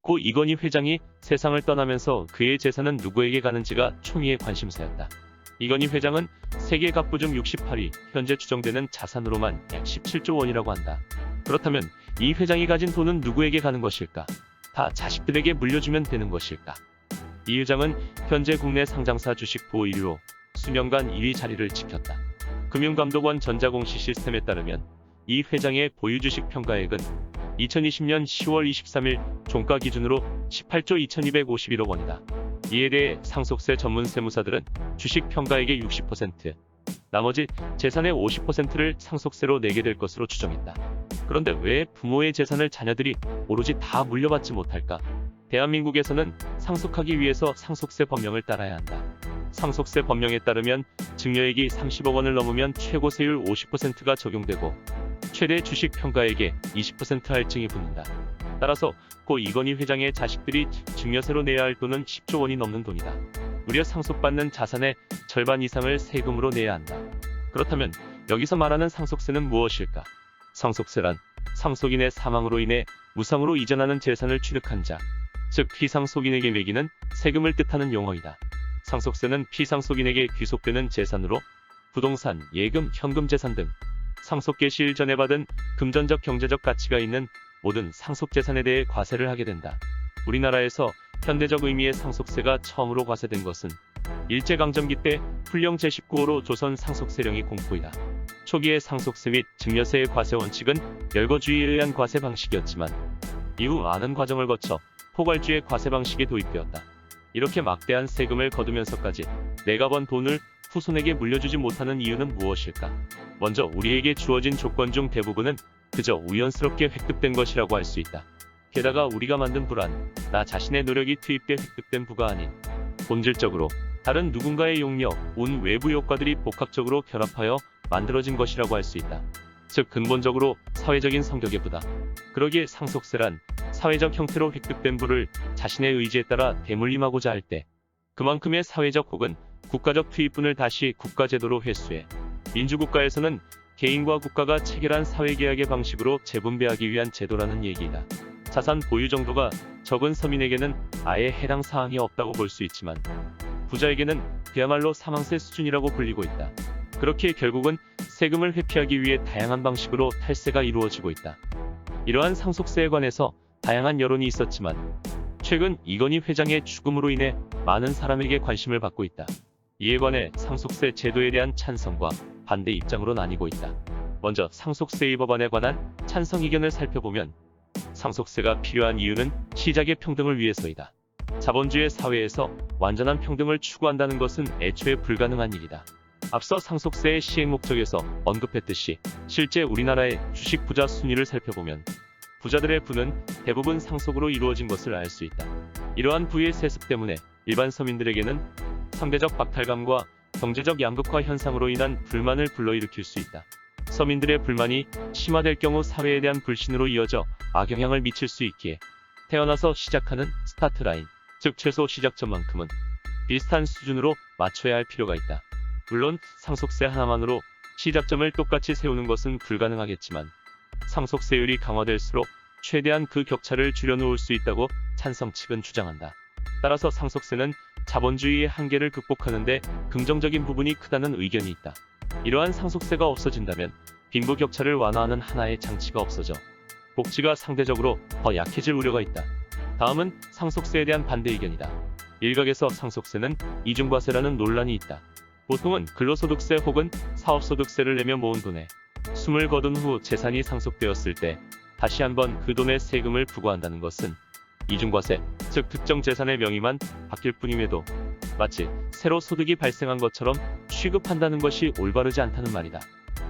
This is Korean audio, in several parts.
고 이건희 회장이 세상을 떠나면서 그의 재산은 누구에게 가는지가 초미의 관심사였다. 이건희 회장은 세계 갑부 중 68위, 현재 추정되는 자산으로만 약 17조 원이라고 한다. 그렇다면 이 회장이 가진 돈은 누구에게 가는 것일까? 다 자식들에게 물려주면 되는 것일까? 이 회장은 현재 국내 상장사 주식 보호 1위로 수년간 1위 자리를 지켰다. 금융감독원 전자공시 시스템에 따르면 이 회장의 보유 주식 평가액은 2020년 10월 23일 종가 기준으로 18조 2251억 원이다. 이에 대해 상속세 전문 세무사들은 주식 평가액의 60%, 나머지 재산의 50%를 상속세로 내게 될 것으로 추정했다. 그런데 왜 부모의 재산을 자녀들이 오로지 다 물려받지 못할까? 대한민국에서는 상속하기 위해서 상속세 법령을 따라야 한다. 상속세 법령에 따르면 증여액이 30억 원을 넘으면 최고 세율 50%가 적용되고 최대 주식 평가액의 20% 할증이 붙는다. 따라서 고 이건희 회장의 자식들이 증여세로 내야 할 돈은 10조 원이 넘는 돈이다. 무려 상속받는 자산의 절반 이상을 세금으로 내야 한다. 그렇다면 여기서 말하는 상속세는 무엇일까? 상속세란 상속인의 사망으로 인해 무상으로 이전하는 재산을 취득한 자, 즉 피상속인에게 매기는 세금을 뜻하는 용어이다. 상속세는 피상속인에게 귀속되는 재산으로 부동산, 예금, 현금 재산 등 상속 개시일 전에 받은 금전적 경제적 가치가 있는 모든 상속재산에 대해 과세를 하게 된다. 우리나라에서 현대적 의미의 상속세가 처음으로 과세된 것은 일제강점기 때 훈령 제19호로 조선 상속세령이 공포이다. 초기의 상속세 및 증여세의 과세 원칙은 열거주의에 의한 과세 방식이었지만 이후 많은 과정을 거쳐 포괄주의 과세 방식이 도입되었다. 이렇게 막대한 세금을 거두면서까지 내가 번 돈을 후손에게 물려주지 못하는 이유는 무엇일까? 먼저 우리에게 주어진 조건 중 대부분은 그저 우연스럽게 획득된 것이라고 할 수 있다. 게다가 우리가 만든 부란 나 자신의 노력이 투입돼 획득된 부가 아닌 본질적으로 다른 누군가의 용력, 운, 외부 효과들이 복합적으로 결합하여 만들어진 것이라고 할 수 있다. 즉 근본적으로 사회적인 성격의 부다. 그러기에 상속세란 사회적 형태로 획득된 부를 자신의 의지에 따라 대물림하고자 할 때 그만큼의 사회적 혹은 국가적 투입분을 다시 국가제도로 회수해 민주국가에서는 개인과 국가가 체결한 사회계약의 방식으로 재분배하기 위한 제도라는 얘기이다. 자산 보유 정도가 적은 서민에게는 아예 해당 사항이 없다고 볼 수 있지만 부자에게는 그야말로 사망세 수준이라고 불리고 있다. 그렇게 결국은 세금을 회피하기 위해 다양한 방식으로 탈세가 이루어지고 있다. 이러한 상속세에 관해서 다양한 여론이 있었지만 최근 이건희 회장의 죽음으로 인해 많은 사람에게 관심을 받고 있다. 이에 관해 상속세 제도에 대한 찬성과 반대 입장으로 나뉘고 있다. 먼저 상속세 법안에 관한 찬성 의견을 살펴보면 상속세가 필요한 이유는 시작의 평등을 위해서이다. 자본주의 사회에서 완전한 평등을 추구한다는 것은 애초에 불가능한 일이다. 앞서 상속세의 시행 목적에서 언급했듯이 실제 우리나라의 주식 부자 순위를 살펴보면 부자들의 부는 대부분 상속으로 이루어진 것을 알 수 있다. 이러한 부의 세습 때문에 일반 서민들에게는 상대적 박탈감과 경제적 양극화 현상으로 인한 불만을 불러일으킬 수 있다. 서민들의 불만이 심화될 경우 사회에 대한 불신으로 이어져 악영향을 미칠 수 있기에 태어나서 시작하는 스타트 라인, 즉 최소 시작점만큼은 비슷한 수준으로 맞춰야 할 필요가 있다. 물론 상속세 하나만으로 시작점을 똑같이 세우는 것은 불가능하겠지만 상속세율이 강화될수록 최대한 그 격차를 줄여놓을 수 있다고 찬성 측은 주장한다. 따라서 상속세는 자본주의의 한계를 극복하는 데 긍정적인 부분이 크다는 의견이 있다. 이러한 상속세가 없어진다면 빈부격차를 완화하는 하나의 장치가 없어져 복지가 상대적으로 더 약해질 우려가 있다. 다음은 상속세에 대한 반대 의견이다. 일각에서 상속세는 이중과세라는 논란이 있다. 보통은 근로소득세 혹은 사업소득세를 내며 모은 돈에 숨을 거둔 후 재산이 상속되었을 때 다시 한번 그 돈의 세금을 부과한다는 것은 이중과세, 즉 특정 재산의 명의만 바뀔 뿐임에도 마치 새로 소득이 발생한 것처럼 취급한다는 것이 올바르지 않다는 말이다.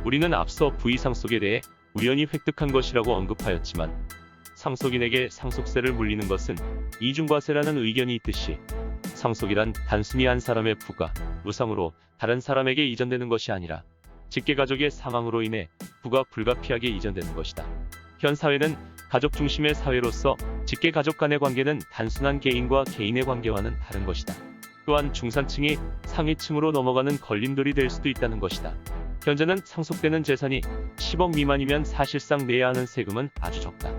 우리는 앞서 부의상속에 대해 우연히 획득한 것이라고 언급하였지만 상속인에게 상속세를 물리는 것은 이중과세라는 의견이 있듯이 상속이란 단순히 한 사람의 부가 무상으로 다른 사람에게 이전되는 것이 아니라 직계가족의 사망으로 인해 부가 불가피하게 이전되는 것이다. 현 사회는 가족 중심의 사회로서 직계가족 간의 관계는 단순한 개인과 개인의 관계와는 다른 것이다. 또한 중산층이 상위층으로 넘어가는 걸림돌이 될 수도 있다는 것이다. 현재는 상속되는 재산이 10억 미만이면 사실상 내야 하는 세금은 아주 적다.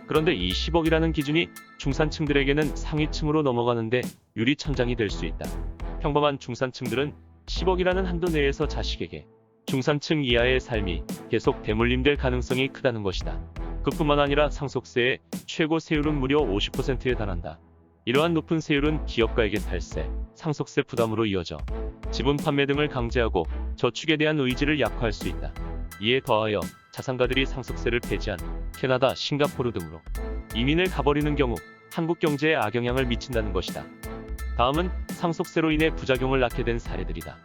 그런데 이 10억이라는 기준이 중산층들에게는 상위층으로 넘어가는데 유리천장이 될 수 있다. 평범한 중산층들은 10억이라는 한도 내에서 자식에게 중산층 이하의 삶이 계속 대물림될 가능성이 크다는 것이다. 그뿐만 아니라 상속세의 최고 세율은 무려 50%에 달한다. 이러한 높은 세율은 기업가에게 탈세, 상속세 부담으로 이어져 지분 판매 등을 강제하고 저축에 대한 의지를 약화할 수 있다. 이에 더하여 자산가들이 상속세를 폐지한 캐나다, 싱가포르 등으로 이민을 가버리는 경우 한국 경제에 악영향을 미친다는 것이다. 다음은 상속세로 인해 부작용을 낳게 된 사례들이다.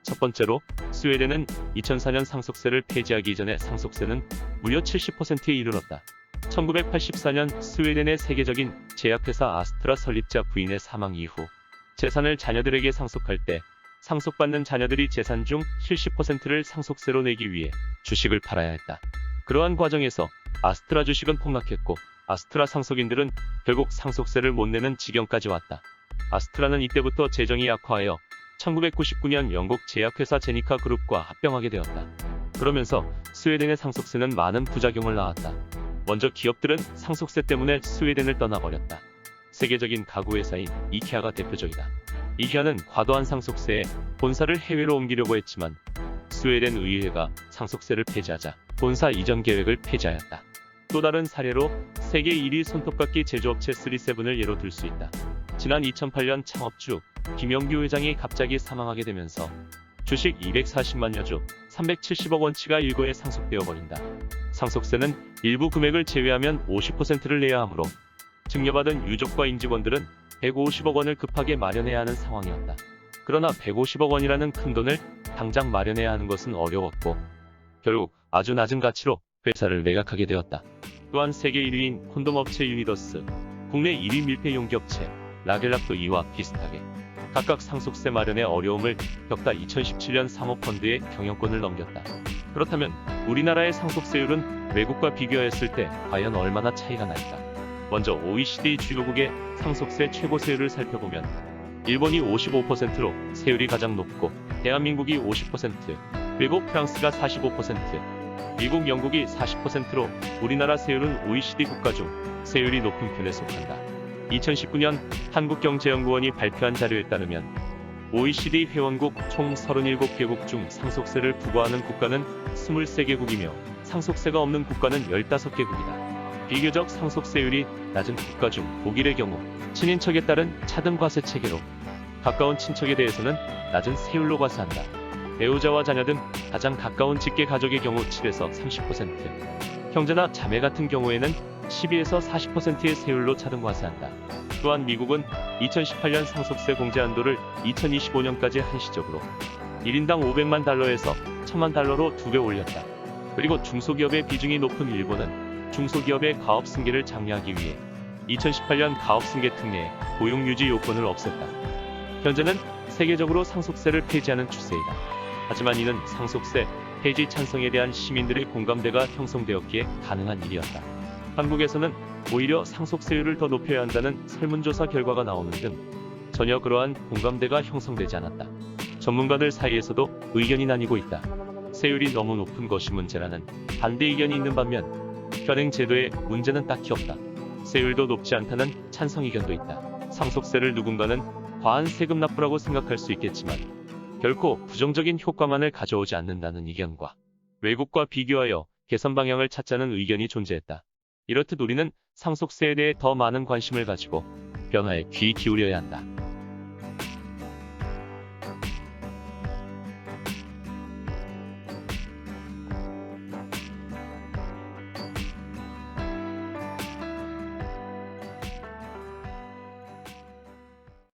첫 번째로 스웨덴은 2004년 상속세를 폐지하기 이전에 상속세는 무려 70%에 이르렀다. 1984년 스웨덴의 세계적인 제약회사 아스트라 설립자 부인의 사망 이후 재산을 자녀들에게 상속할 때 상속받는 자녀들이 재산 중 70%를 상속세로 내기 위해 주식을 팔아야 했다. 그러한 과정에서 아스트라 주식은 폭락했고 아스트라 상속인들은 결국 상속세를 못 내는 지경까지 왔다. 아스트라는 이때부터 재정이 약화하여 1999년 영국 제약회사 제니카 그룹과 합병하게 되었다. 그러면서 스웨덴의 상속세는 많은 부작용을 낳았다. 먼저 기업들은 상속세 때문에 스웨덴을 떠나버렸다. 세계적인 가구 회사인 이케아가 대표적이다. 이케아는 과도한 상속세에 본사를 해외로 옮기려고 했지만 스웨덴 의회가 상속세를 폐지하자 본사 이전 계획을 폐지하였다. 또 다른 사례로 세계 1위 손톱깎이 제조업체 3세븐을 예로 들 수 있다. 지난 2008년 창업주 김영규 회장이 갑자기 사망하게 되면서 주식 240만여 주 370억 원치가 일거에 상속되어 버린다. 상속세는 일부 금액을 제외하면 50%를 내야 하므로 증여받은 유족과 임직원들은 150억 원을 급하게 마련해야 하는 상황이었다. 그러나 150억 원이라는 큰 돈을 당장 마련해야 하는 것은 어려웠고 결국 아주 낮은 가치로 회사를 매각하게 되었다. 또한 세계 1위인 콘돔 업체 유니더스, 국내 1위 밀폐 용기업체 라겔락도 이와 비슷하게 각각 상속세 마련의 어려움을 겪다 2017년 사모펀드에 경영권을 넘겼다. 그렇다면 우리나라의 상속세율은 외국과 비교했을 때 과연 얼마나 차이가 날까? 먼저 OECD 주요국의 상속세 최고세율을 살펴보면 일본이 55%로 세율이 가장 높고 대한민국이 50%, 외국 프랑스가 45%, 미국 영국이 40%로 우리나라 세율은 OECD 국가 중 세율이 높은 편에 속한다. 2019년 한국경제연구원이 발표한 자료에 따르면 OECD 회원국 총 37개국 중 상속세를 부과하는 국가는 23개국이며 상속세가 없는 국가는 15개국이다. 비교적 상속세율이 낮은 국가 중 독일의 경우 친인척에 따른 차등 과세 체계로 가까운 친척에 대해서는 낮은 세율로 과세한다. 배우자와 자녀 등 가장 가까운 직계 가족의 경우 7에서 30%, 형제나 자매 같은 경우에는 12에서 40%의 세율로 차등 과세한다. 또한 미국은 2018년 상속세 공제 한도를 2025년까지 한시적으로 1인당 500만 달러에서 1000만 달러로 2배 올렸다. 그리고 중소기업의 비중이 높은 일본은 중소기업의 가업 승계를 장려하기 위해 2018년 가업 승계 특례에 고용 유지 요건을 없앴다. 현재는 세계적으로 상속세를 폐지하는 추세이다. 하지만 이는 상속세 폐지 찬성에 대한 시민들의 공감대가 형성되었기에 가능한 일이었다. 한국에서는 오히려 상속세율을 더 높여야 한다는 설문조사 결과가 나오는 등 전혀 그러한 공감대가 형성되지 않았다. 전문가들 사이에서도 의견이 나뉘고 있다. 세율이 너무 높은 것이 문제라는 반대 의견이 있는 반면 현행 제도에 문제는 딱히 없다. 세율도 높지 않다는 찬성 의견도 있다. 상속세를 누군가는 과한 세금 납부라고 생각할 수 있겠지만 결코 부정적인 효과만을 가져오지 않는다는 의견과 외국과 비교하여 개선 방향을 찾자는 의견이 존재했다. 이렇듯 우리는 상속세에 대해 더 많은 관심을 가지고 변화에 귀 기울여야 한다.